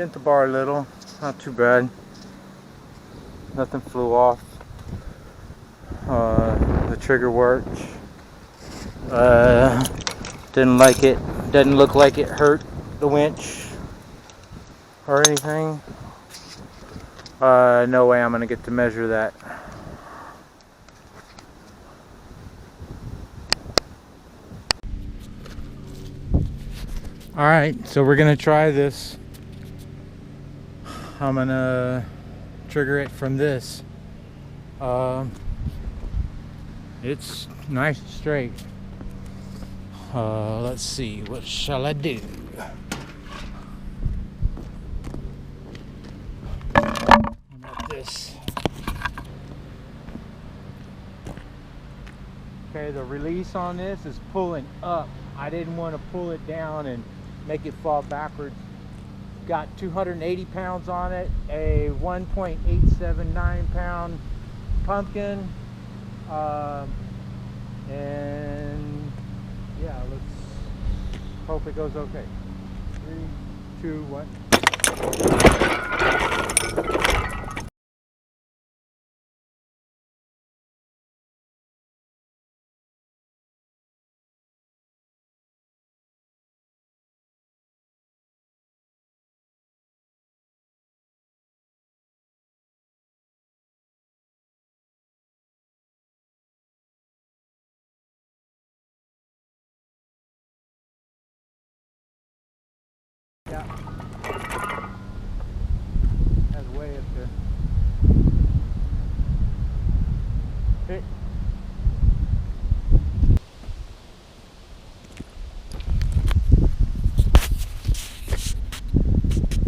Bent the bar a little, not too bad. Nothing flew off. The trigger worked. Didn't like it. Doesn't look like it hurt the winch or anything. No way I'm gonna get to measure that. Alright, so we're gonna try this. I'm gonna trigger it from this. It's nice and straight. Let's see, what shall I do? How about this? Okay, the release on this is pulling up. I didn't want to pull it down and make it fall backwards. Got 280 pounds on it, a 1.879 pound pumpkin, and yeah, let's hope it goes okay. 3, 2, 1.